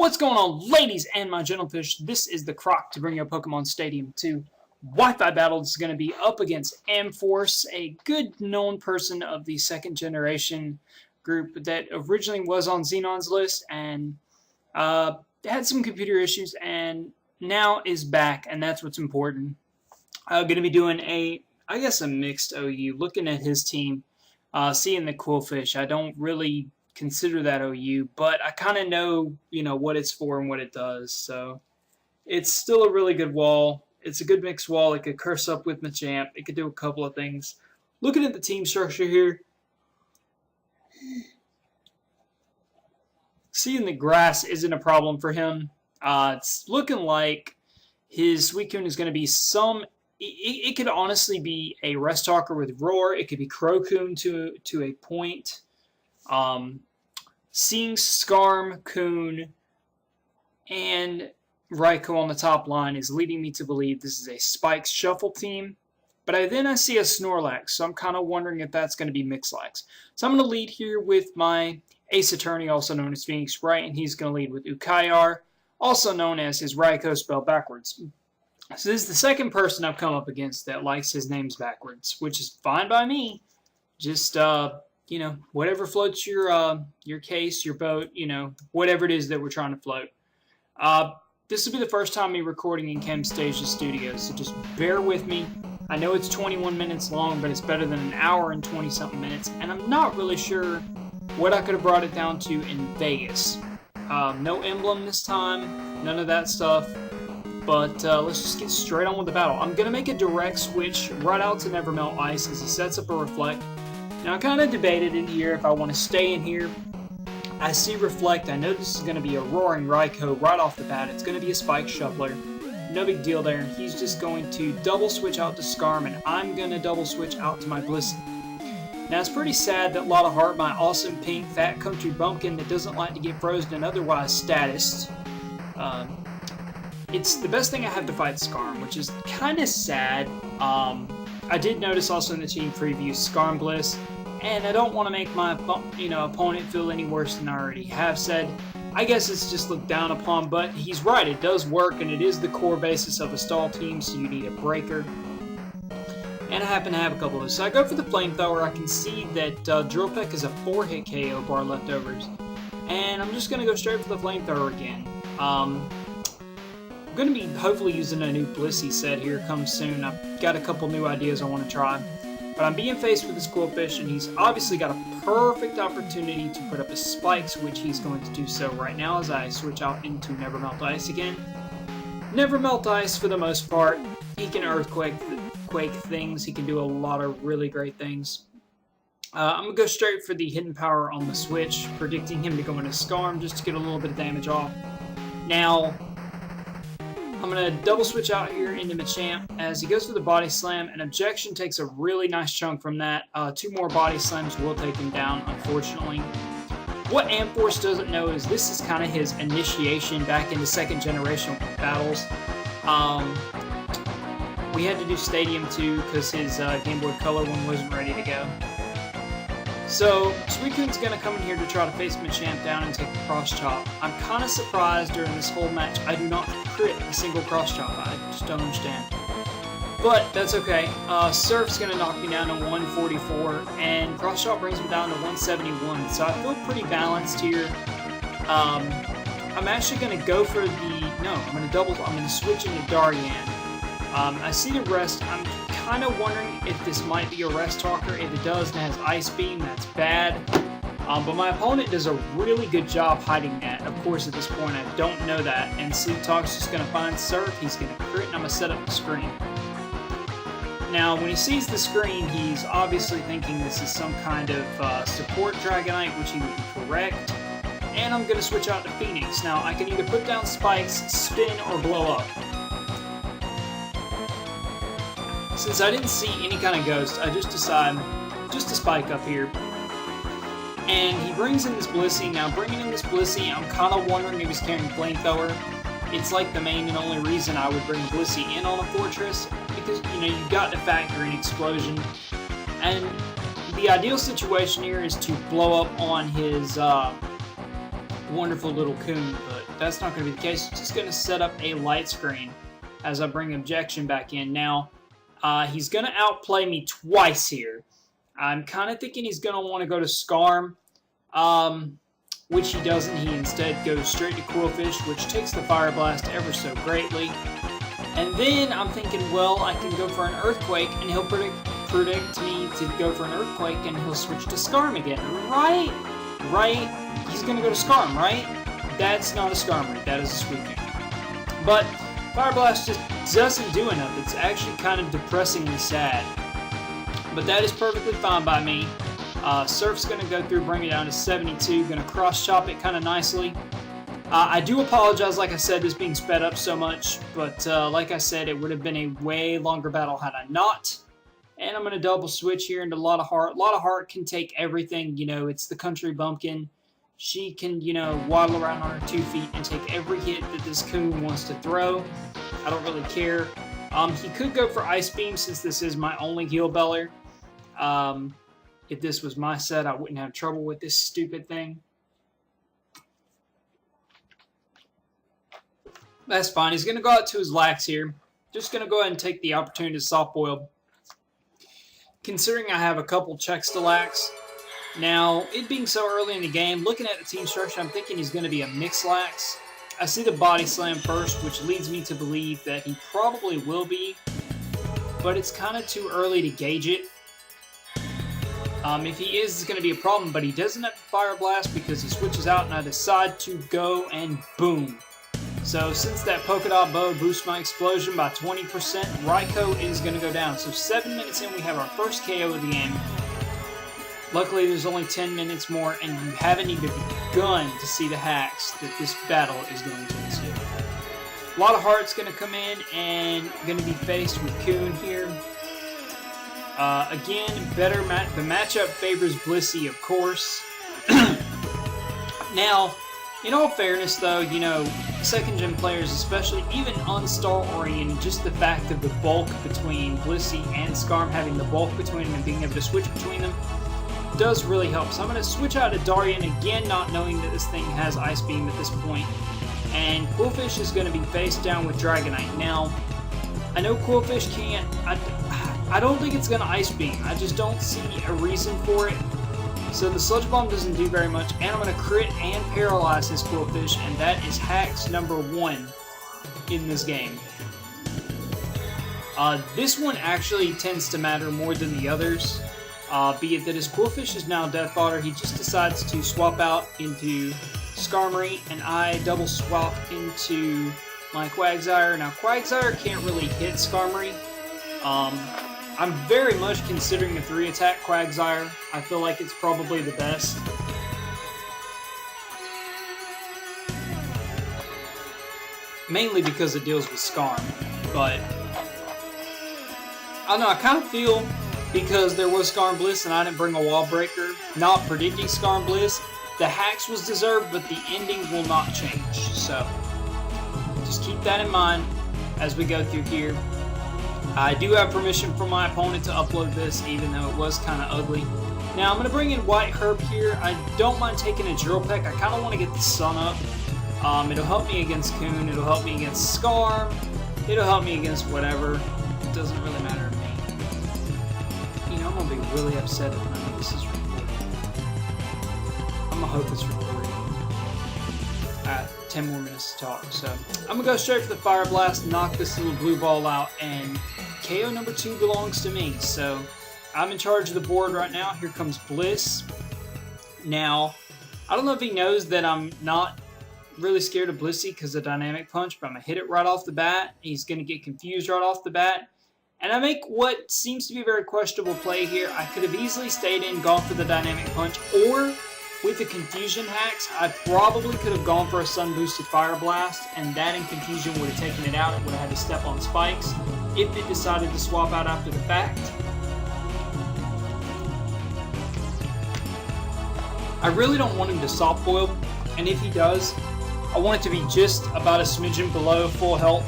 What's going on, ladies and my Gentlefish? This is the Croc to bring you a Pokemon Stadium 2 Wi-Fi battle. This is going to be up against Amphorce, a good known person of the second generation group that originally was on Xenon's list and had some computer issues and now is back, and that's what's important. I'm going to be doing a mixed OU, looking at his team, seeing the Qwilfish. I don't really consider that OU, but I kind of know, what it's for and what it does. So it's still a really good wall. It's a good mixed wall. It could curse up with Machamp. It could do a couple of things. Looking at the team structure here, seeing the grass isn't a problem for him. It's looking like his Suicune is going to be it could honestly be a Rest Talker with Roar. It could be Crocoon to a point. Seeing Skarm, Coon, and Raikou on the top line is leading me to believe this is a Spikes Shuffle team. But then I see a Snorlax, so I'm kind of wondering if that's going to be Mixlax. So I'm going to lead here with my Ace Attorney, also known as Phoenix Wright, and he's going to lead with Ukayar, also known as his Raikou spelled backwards. So this is the second person I've come up against that likes his names backwards, which is fine by me. Just, whatever floats your case, your boat, whatever it is that we're trying to float. This will be the first time me recording in Camtasia Studios, so just bear with me. I know it's 21 minutes long, but it's better than an hour and 20-something minutes, and I'm not really sure what I could have brought it down to in Vegas. No emblem this time, none of that stuff. But let's just get straight on with the battle. I'm going to make a direct switch right out to Nevermelt Ice as he sets up a Reflect. Now, I kind of debated in here if I want to stay in here. I see Reflect. I know this is going to be a Roaring Raikou right off the bat. It's going to be a Spike Shuffler. No big deal there. He's just going to double switch out to Skarm, and I'm going to double switch out to my Blissey. Now, it's pretty sad that Lotta Heart, my awesome pink fat country bumpkin that doesn't like to get frozen and otherwise status, it's the best thing I have to fight Skarm, which is kind of sad. I did notice also in the team preview Skarm Bliss, and I don't want to make my opponent feel any worse than I already have said. I guess it's just looked down upon, but he's right. It does work, and it is the core basis of a stall team, so you need a breaker. And I happen to have a couple of those. So I go for the Flamethrower. I can see that Drill Peck is a 4-hit KO bar leftovers, and I'm just going to go straight for the Flamethrower again. I'm going to be hopefully using a new Blissey set here come soon. I've got a couple new ideas I want to try. But I'm being faced with this Qwilfish, and he's obviously got a perfect opportunity to put up his spikes, which he's going to do so right now as I switch out into Nevermelt Ice again. Nevermelt Ice, for the most part, he can Earthquake things. He can do a lot of really great things. I'm going to go straight for the Hidden Power on the switch, predicting him to go into Skarm just to get a little bit of damage off. Now, I'm going to double switch out here into Machamp as he goes for the Body Slam, and Objection takes a really nice chunk from that. 2 more Body Slams will take him down, unfortunately. What Amphorce doesn't know is this is kind of his initiation back into second generation battles. We had to do Stadium 2 because his Game Boy Color one wasn't ready to go. So, Suicune's going to come in here to try to face Machamp down and take a Cross Chop. I'm kind of surprised during this whole match I do not crit a single Cross Chop. I just don't understand. But that's okay. Surf's going to knock me down to 144, and Cross Chop brings me down to 171. So I feel pretty balanced here. I'm actually going to go for I'm going to switch into Daryan. I see the rest. I'm kind of wondering if this might be a Rest Talker. If it does and has Ice Beam, that's bad. But my opponent does a really good job hiding that. Of course, at this point, I don't know that. And Sleep Talk's just going to find Surf. He's going to crit, and I'm going to set up the screen. Now, when he sees the screen, he's obviously thinking this is some kind of support Dragonite, which he would be correct. And I'm going to switch out to Phoenix. Now, I can either put down Spikes, Spin, or Blow Up. Since I didn't see any kind of Ghost, I just decide just to Spike up here. And he brings in this Blissey. Now, bringing in this Blissey, I'm kind of wondering if he's carrying Flamethrower. It's like the main and only reason I would bring Blissey in on a Fortress, because, you've got to factor in Explosion. And the ideal situation here is to blow up on his wonderful little coon, but that's not going to be the case. Just going to set up a light screen as I bring Objection back in. Now, he's going to outplay me twice here. I'm kind of thinking he's going to want to go to Scarm, which he doesn't. He instead goes straight to Qwilfish, which takes the Fire Blast ever so greatly. And then I'm thinking, well, I can go for an Earthquake, and he'll predict me to go for an Earthquake, and he'll switch to Scarm again. Right? He's going to go to Scarm, right? That's not a Skarmory. That is a Suicune. But Fire Blast just doesn't do enough. It's actually kind of depressingly sad. But that is perfectly fine by me. Surf's going to go through, bring it down to 72. Going to cross-chop it kind of nicely. I do apologize, like I said, this being sped up so much. But like I said, it would have been a way longer battle had I not. And I'm going to double switch here into a lot of Heart. A lot of Heart can take everything. You know, it's the country bumpkin. She can, you know, waddle around on her 2 feet and take every hit that this coon wants to throw. I don't really care. He could go for Ice Beam since this is my only Heal Beller. If this was my set, I wouldn't have trouble with this stupid thing. That's fine. He's going to go out to his Lax here. Just going to go ahead and take the opportunity to Soft Boil. Considering I have a couple checks to Lax. Now, it being so early in the game, looking at the team structure, I'm thinking he's going to be a Mixed Lax. I see the Body Slam first, which leads me to believe that he probably will be. But it's kind of too early to gauge it. If he is, it's going to be a problem, but he doesn't have the Fire Blast because he switches out and I decide to go and boom. So since that Polka Dot Bow boosts my explosion by 20%, Raikou is going to go down. So 7 minutes in, we have our first KO of the game. Luckily, there's only 10 minutes more, and you haven't even begun to see the hacks that this battle is going to ensue. A lot of Heart's going to come in and going to be faced with Coon here. Again, the matchup favors Blissey, of course. Now, in all fairness, though, you know, second-gen players, especially even unstar-oriented, just the fact of the bulk between Blissey and Scarm, having the bulk between them and being able to switch between them, does really help. So I'm going to switch out to Darien, again, not knowing that this thing has Ice Beam at this point. And Qwilfish is going to be face down with Dragonite. Now, I know Qwilfish can't... I don't think it's going to Ice Beam. I just don't see a reason for it. So the Sludge Bomb doesn't do very much, and I'm going to crit and paralyze this Qwilfish, and that is hacks number 1 in this game. This one actually tends to matter more than the others, be it that his Qwilfish is now Death Fodder. He just decides to swap out into Skarmory, and I double swap into my Quagsire. Now Quagsire can't really hit Skarmory. I'm very much considering a 3-attack Quagsire. I feel like it's probably the best. Mainly because it deals with Skarm. But, I don't know, I kind of feel because there was Skarm Bliss and I didn't bring a Wall Breaker, not predicting Skarm Bliss, the hacks was deserved, but the ending will not change. So, just keep that in mind as we go through here. I do have permission from my opponent to upload this, even though it was kind of ugly. Now, I'm going to bring in White Herb here. I don't mind taking a Drill Peck. I kind of want to get the sun up. It'll help me against Coon. It'll help me against Scarm. It'll help me against whatever. It doesn't really matter to me. You know, I'm going to be really upset if none of this is recorded. I'm going to hope it's recorded. I have 10 more minutes to talk, so I'm going to go straight for the Fire Blast, knock this little blue ball out, and KO number 2 belongs to me. So I'm in charge of the board right now. Here comes Bliss. Now, I don't know if he knows that I'm not really scared of Blissey because of Dynamic Punch, but I'm going to hit it right off the bat. He's going to get confused right off the bat. And I make what seems to be a very questionable play here. I could have easily stayed in, gone for the Dynamic Punch, or with the Confusion hacks, I probably could have gone for a Sun Boosted Fire Blast, and that in Confusion would have taken it out. It would have had to step on spikes if it decided to swap out after the fact. I really don't want him to Soft Boil, and if he does, I want it to be just about a smidgen below full health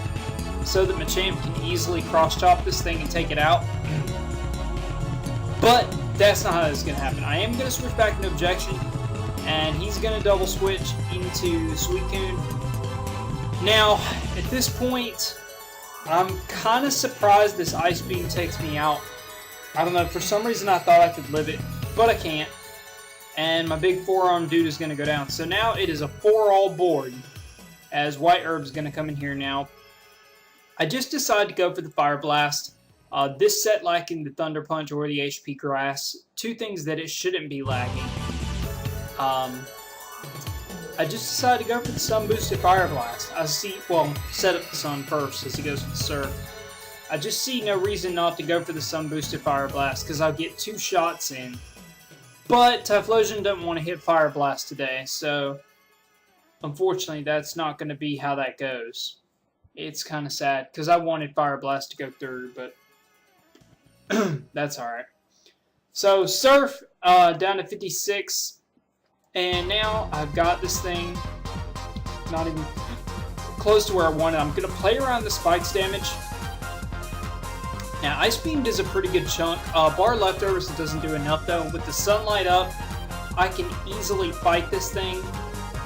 so that Machamp can easily cross-chop this thing and take it out. But that's not how this is going to happen. I am going to switch back into Objection. and he's going to double switch into Suicune. Now, at this point, I'm kind of surprised this Ice Beam takes me out. I don't know, for some reason I thought I could live it, but I can't. And my big forearm dude is going to go down. So now it is a 4-all board, as White Herb's going to come in here now. I just decided to go for the Fire Blast. This set lacking the Thunder Punch or the HP Grass. Two things that it shouldn't be lacking. I just decided to go for the Sun Boosted Fire Blast. Set up the Sun first as he goes for the Surf. I just see no reason not to go for the Sun Boosted Fire Blast because I'll get 2 shots in. But Typhlosion doesn't want to hit Fire Blast today, so unfortunately that's not going to be how that goes. It's kind of sad because I wanted Fire Blast to go through, but that's alright. So Surf down to 56. And now I've got this thing not even close to where I want it. I'm going to play around the Spike's damage. Now, Ice Beam does a pretty good chunk. Bar Leftovers doesn't do enough, though. With the Sunlight up, I can easily fight this thing.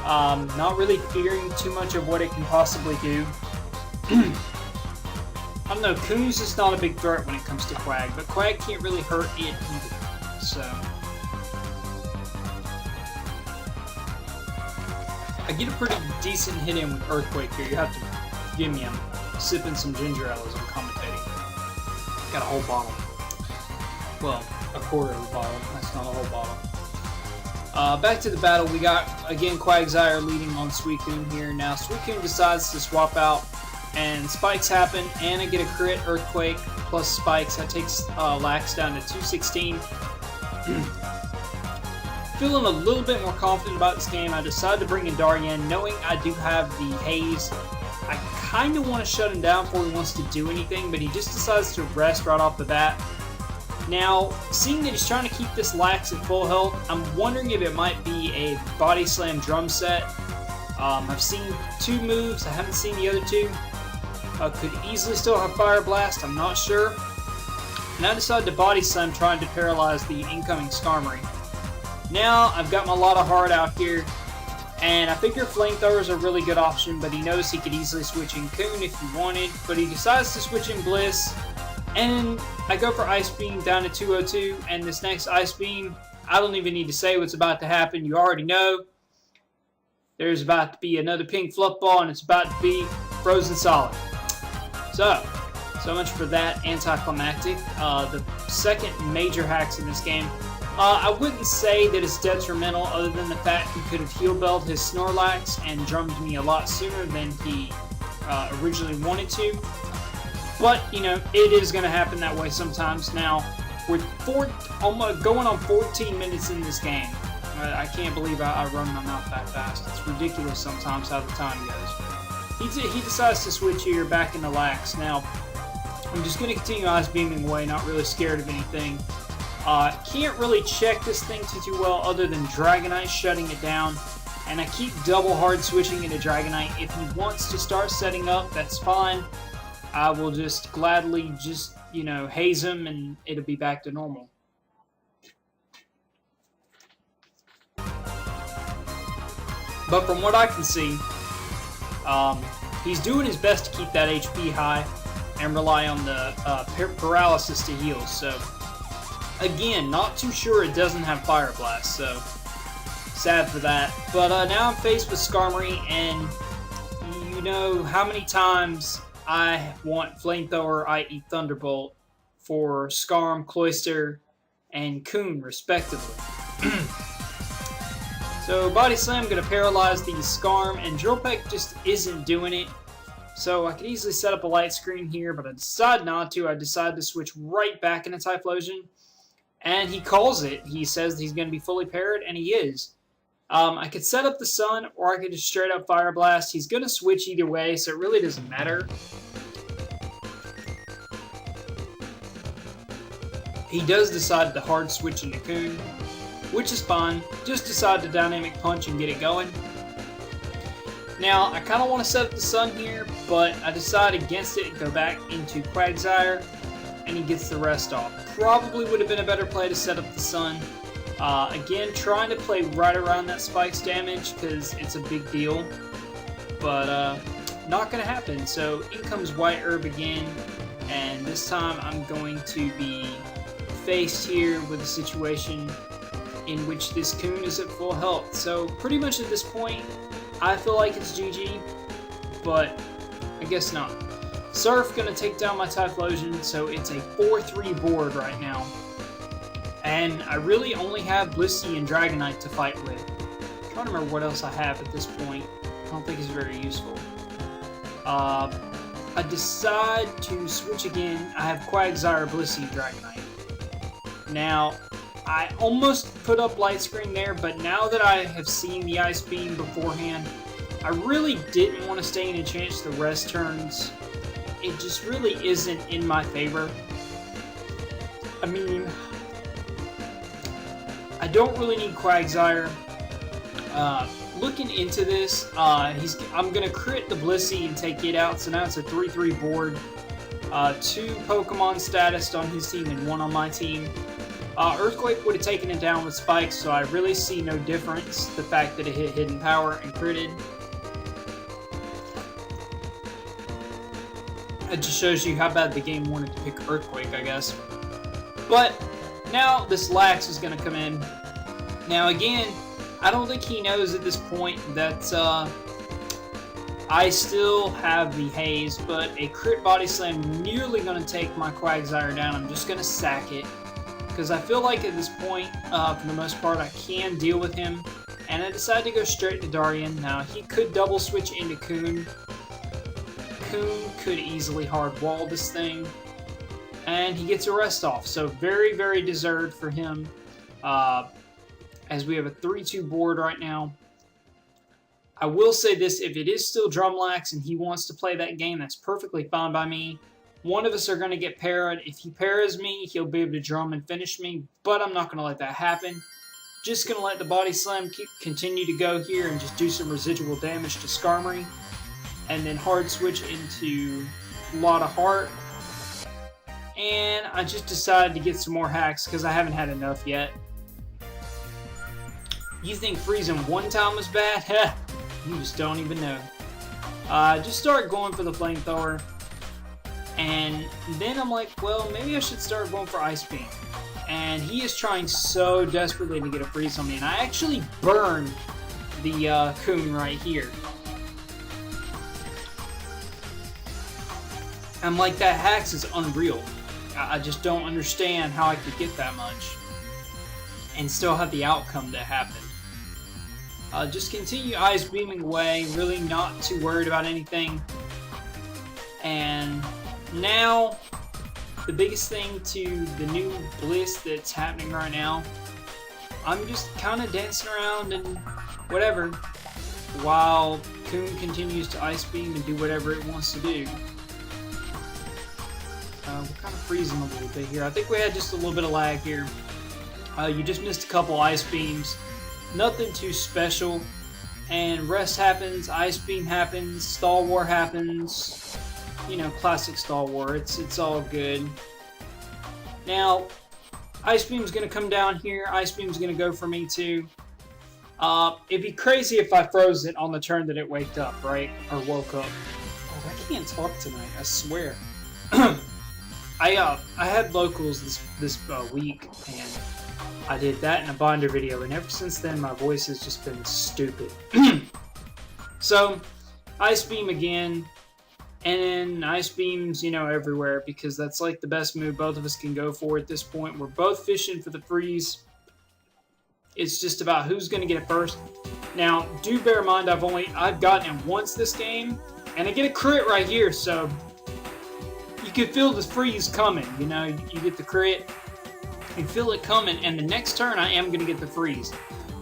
Not really fearing too much of what it can possibly do. I don't know, Coon's just not a big threat when it comes to Quag, but Quag can't really hurt it either. So I get a pretty decent hit in with Earthquake here. You have to forgive me, I'm sipping some ginger ale as I'm commentating. Got a whole bottle. Well, a quarter of a bottle. That's not a whole bottle. Back to the battle. We got, again, Quagsire leading on Suicune here. Now, Suicune decides to swap out, and Spikes happen, and I get a crit, Earthquake, plus Spikes. That takes Lax down to 216. Feeling a little bit more confident about this game, I decided to bring in Darien, knowing I do have the Haze. I kind of want to shut him down before he wants to do anything, but he just decides to rest right off the bat. Now, seeing that he's trying to keep this Lax at full health, I'm wondering if it might be a Body Slam drum set. I've seen 2 moves, I haven't seen the other 2. Could easily still have Fire Blast, I'm not sure. And I decided to Body Slam trying to paralyze the incoming Skarmory. Now, I've got my lot of heart out here, and I figure Flamethrower is a really good option, but he knows he could easily switch in Coon if he wanted, but he decides to switch in Bliss, and I go for Ice Beam down to 202, and this next Ice Beam, I don't even need to say what's about to happen, you already know. There's about to be another pink fluff ball, and it's about to be Frozen Solid. So much for that anticlimactic. The second major hacks in this game. I wouldn't say that it's detrimental other than the fact he could have Heal Belled his Snorlax and drummed me a lot sooner than he originally wanted to. But, you know, it is going to happen that way sometimes. Now, with almost going on 14 minutes in this game, I can't believe I run my mouth that fast. It's ridiculous sometimes how the time goes. He decides to switch here back into Lax. Now, I'm just going to continue Ice Beaming away, not really scared of anything. Can't really check this thing too well other than Dragonite shutting it down. And I keep double hard switching into Dragonite. If he wants to start setting up, that's fine. I will just gladly haze him and it'll be back to normal. But from what I can see, he's doing his best to keep that HP high and rely on the paralysis to heal. So, again, not too sure it doesn't have Fire Blast, so sad for that. But now I'm faced with Skarmory, and you know how many times I want Flamethrower, i.e. Thunderbolt, for Skarm, Cloyster, and Coon, respectively. So Body Slam going to paralyze the Skarm, and Drill Peck just isn't doing it. So I could easily set up a light screen here, but I decided not to. I decided to switch right back into Typhlosion. And he calls it. He says he's going to be fully paired, and he is. I could set up the Sun, or I could just straight up Fire Blast. He's going to switch either way, so it really doesn't matter. He does decide to hard switch into Coon, which is fine. Just decide to Dynamic Punch and get it going. Now, I kind of want to set up the Sun here, but I decide against it and go back into Quagsire, and he gets the rest off. Probably would have been a better play to set up the Sun, Again, trying to play right around that spikes damage because it's a big deal, but not going to happen. So in comes White Herb again, and this time I'm going to be faced here with a situation in which this Coon is at full health. So pretty much at this point, I feel like it's GG, but I guess not. Surf gonna take down my Typhlosion, so it's a 4-3 board right now. And I really only have Blissey and Dragonite to fight with. I'm trying to remember what else I have at this point. I don't think it's very useful. I decide to switch again. I have Quagsire, Blissey, and Dragonite. Now, I almost put up Light Screen there, but now that I have seen the Ice Beam beforehand, I really didn't want to stay in a chance the rest turns. It just really isn't in my favor. I mean, I don't really need Quagsire. Looking into this, I'm going to crit the Blissey and take it out, so now it's a 3-3 board. 2 Pokemon status on his team and 1 on my team. Earthquake would have taken it down with Spikes, so I really see no difference. The fact that it hit Hidden Power and critted. It just shows you how bad the game wanted to pick Earthquake, I guess. But now this Lax is going to come in. Now again, I don't think he knows at this point that I still have the Haze, but a crit Body Slam nearly going to take my Quagsire down. I'm just going to sack it, because I feel like at this point, for the most part, I can deal with him. And I decided to go straight to Darien. Now, he could double switch into Coon. Coon could easily hard wall this thing. And he gets a rest off. So very, very deserved for him. As we have a 3-2 board right now. I will say this, if it is still Drumlax and he wants to play that game, that's perfectly fine by me. One of us are going to get parried. If he parries me, he'll be able to drum and finish me, but I'm not going to let that happen. Just going to let the Body Slam continue to go here and just do some residual damage to Skarmory. And then hard switch into a lot of Heart. And I just decided to get some more hacks because I haven't had enough yet. You think freezing one time was bad? Heh, you just don't even know. Just start going for the Flamethrower. And then I'm like, well, maybe I should start going for Ice Beam. And he is trying so desperately to get a freeze on me. And I actually burned the Coon right here. I'm like, that Hacks is unreal. I just don't understand how I could get that much and still have the outcome that happened. Just continue Ice Beaming away, really not too worried about anything. And now, the biggest thing to the new Bliss that's happening right now, I'm just kind of dancing around and whatever, while Coon continues to Ice Beam and do whatever it wants to do. We're kind of freezing a little bit here. I think we had just a little bit of lag here. You just missed a couple Ice Beams. Nothing too special. And rest happens, Ice Beam happens, Stall War happens. You know, classic Stall War. It's all good. Now, Ice Beam's going to come down here. Ice Beam's going to go for me too. It'd be crazy if I froze it on the turn that it waked up, right? Or woke up. Oh, I can't talk tonight, I swear. I had locals this week, and I did that in a binder video, and ever since then my voice has just been stupid. So, Ice Beam again, and Ice Beams, you know, everywhere, because that's like the best move both of us can go for at this point. We're both fishing for the freeze. It's just about who's going to get it first. Now, do bear in mind, I've gotten it once this game, and I get a crit right here, so you can feel the freeze coming, you know, you get the crit, you feel it coming, and the next turn I am going to get the freeze.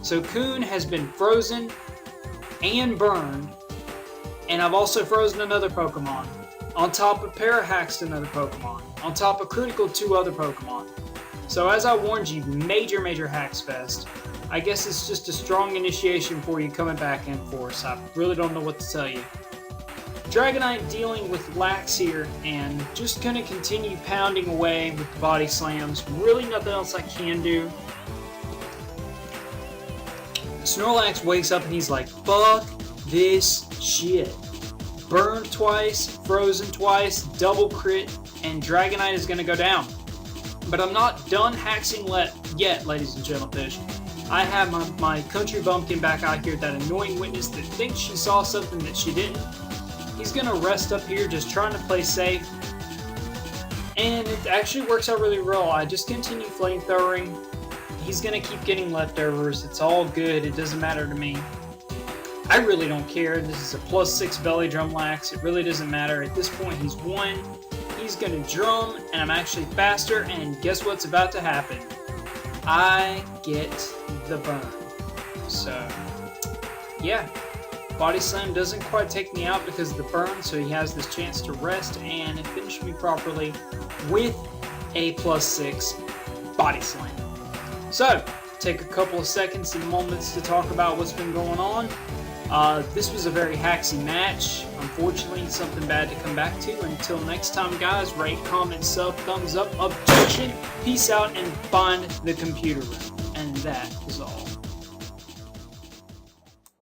So Coon has been frozen and burned, and I've also frozen another Pokemon, on top of Parahaxed another Pokemon, on top of Critical 2 other Pokemon. So as I warned you, major Hacks Fest. I guess it's just a strong initiation for you coming back in Force. I really don't know what to tell you. Dragonite dealing with Lax here, and just going to continue pounding away with the Body Slams. Really nothing else I can do. Snorlax wakes up and he's like, fuck this shit. Burned twice, frozen twice, double crit, and Dragonite is going to go down. But I'm not done hacking yet, ladies and gentlefish. I have my country bumpkin back out here, that annoying witness that thinks she saw something that she didn't. He's going to rest up here just trying to play safe. And it actually works out really well. I just continue flamethrowing. He's going to keep getting leftovers. It's all good. It doesn't matter to me. I really don't care. This is a +6 belly drum lax. It really doesn't matter. At this point, he's won. He's going to drum, and I'm actually faster. And guess what's about to happen? I get the burn. So, yeah. Body Slam doesn't quite take me out because of the burn, so he has this chance to rest and finish me properly with a +6 Body Slam. So, take a couple of seconds and moments to talk about what's been going on. This was a very hacksy match. Unfortunately, something bad to come back to. Until next time, guys, rate, comment, sub, thumbs up, objection, peace out, and find the computer room. And that is all.